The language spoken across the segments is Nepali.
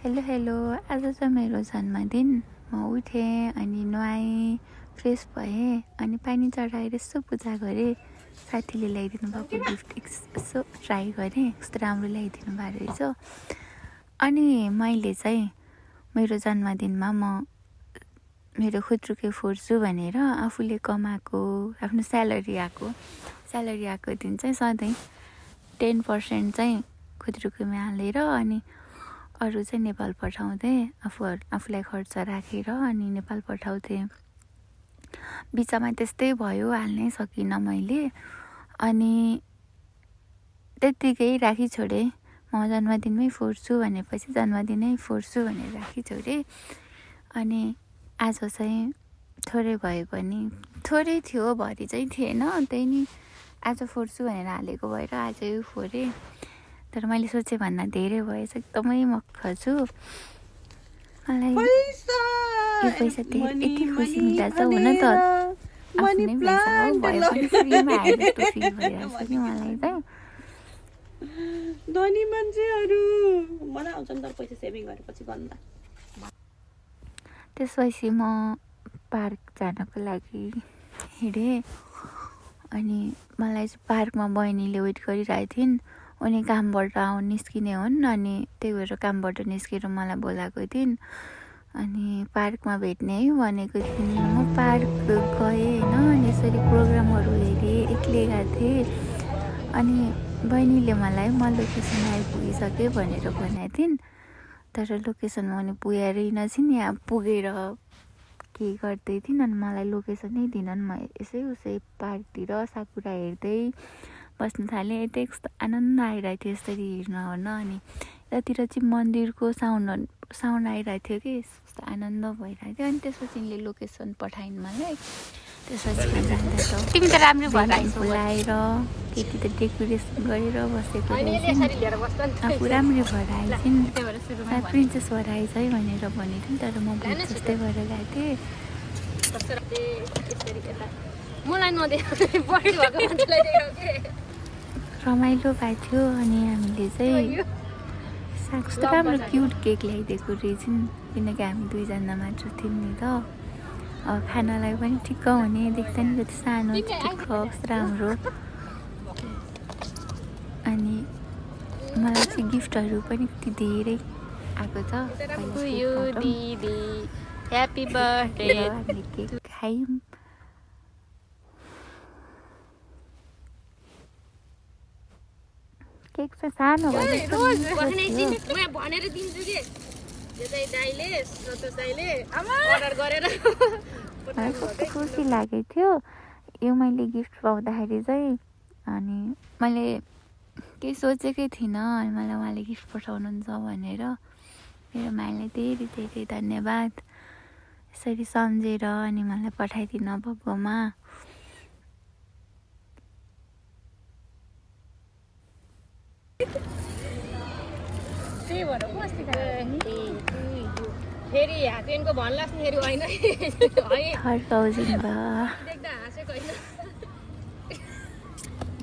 हेलो हेलो, आज चाहिँ मेरो जन्मदिन। म उठेँ अनि नुहाएँ, फ्रेस भएँ अनि पानी चढाएर यसो पूजा गरेँ। साथीले ल्याइदिनु भएको गिफ्ट यसो ट्राई गरेँ, कस्तो राम्रो ल्याइदिनु भएको रहेछ। अनि मैले चाहिँ मेरो जन्मदिनमा म मेरो खुद्रुके फोड्छु भनेर आफूले कमाएको आफ्नो स्यालेरी आएको दिन चाहिँ सधैँ 10% चाहिँ खुद्रुकेमा हालेर अनि अरू चाहिँ नेपाल पठाउँथेँ। आफूलाई खर्च राखेर अनि नेपाल पठाउँथेँ। बिचमा त्यस्तै भयो, हाल्नै सकिनँ मैले अनि त्यत्तिकै राखी छोडेँ। म जन्मदिनमै फोड्छु भनेपछि जन्मदिनै फोड्छु भनेर राखी छोडेँ। अनि आज चाहिँ थोरै भए पनि थोरै थियो, भरि चाहिँ थिएन, त्यही नि आज फोड्छु भनेर हालेको भएर आजै फोडेँ। तर मैले सोचेँ भन्दा धेरै भएछ, एकदमै मक्ख छु। मलाई यो पैसा यति खुसी मिल्छ हुन त आफ्नै पैसा हो, भयो पनि फ्रीमा आए जस्तो फिल भइरहेछ कि मलाई चाहिँ। धनी मान्छेहरू मलाई आउँछ नि त पैसा सेभिङ गरेपछि गन्दा। त्यसपछि म पार्क जानको लागि हिँडेँ अनि मलाई चाहिँ पार्कमा बहिनीले वेट गरिरहेको थिइन्। उनी कामबाट निस्किने हुन् अनि त्यही भएर कामबाट निस्केर मलाई बोलाएको थिइन्। अनि पार्कमा भेट्ने है भनेको थिइन्। म पार्क गएँ होइन, अनि यसरी प्रोग्रामहरू हेरेँ, एक्लै गएको थिएँ। अनि बहिनीले मलाई म लोकेसन आइपुगिसकेँ भनेर भनेको थिइन्। तर लोकेसनमा उनी पुगेरै नछिन्, यहाँ पुगेर के गर्दै थिइन् अनि मलाई लोकेसनै दिनन्। म यसै उसै पार्कतिर साकुरा हेर्दै बस्न थालेँ। यतै कस्तो आनन्द आइरहेको थियो यसरी हेर्न ओर्न। अनि यतातिर चाहिँ मन्दिरको साउन्ड आइरहेको थियो कि कस्तो आनन्द भइरहेको थियो। अनि त्यसपछि उनले लोकेसन पठाइन् मलाई। त्यसपछि जाँदैछ तिमी त राम्रो भएर बोलाएर केटी त डेकोरेसन गरेर बसेको रहेछन्। आफू राम्रै भएर आइछन्, प्रिन्सेस भएर आइछ है भनेर भनेको थिइन्। तर म भूत जस्तै भएर गएको थिएँ। मलाई नदेखाउने बढी भएको मान्छेलाई देखाउ के। रमाइलो भएको थियो। अनि हामीले चाहिँ कस्तो राम्रो क्युट केक ल्याइदिएको रहेछन्, किनकि हामी दुईजना मात्र थियौँ नि त। खानालाई पनि ठिक्क हुने, देख्छ नि कति सानो ठिक्क कस्तो राम्रो। अनि मलाई चाहिँ गिफ्टहरू पनि कति धेरै आएको छ। Happy birthday. हामीले केक खायौँ। केक चाहिँ सानो भनेर दिन्छु कि अर्डर गरेर। मलाई कस्तो खुसी लागेको थियो यो मैले गिफ्ट पाउँदाखेरि चाहिँ। अनि मैले केही सोचेकै थिइनँ अनि मलाई उहाँले गिफ्ट पठाउनुहुन्छ भनेर। मेरो माइलाई धेरै धेरै धन्यवाद यसरी सम्झेर अनि मलाई पठाइदिनु भएकोमा। त्यही भएर कस्तो फेरि हातेनको भन्लास् नि फेरि होइन देख्दा हाँसेको होइन।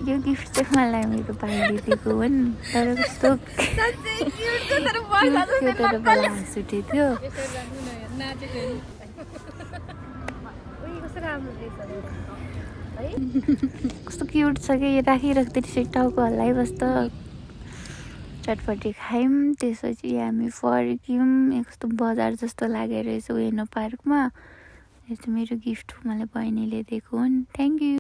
यो गिफ्ट चाहिँ मलाई मेरो भाइले दिएको हुन्। तर कस्तो मलाई हाँस उठेको थियो। कस्तो क्युट छ कि यो राखिराख्दै त्यसरी टाउको हल्लाइबस्दा। चटपटी खायौँ, त्यसपछि हामी फर्क्यौँ। कस्तो बजार जस्तो लागेर रहेछ उयो पार्कमा। यो चाहिँ मेरो गिफ्ट मलाई बहिनीले दिएको हुन्। Thank you.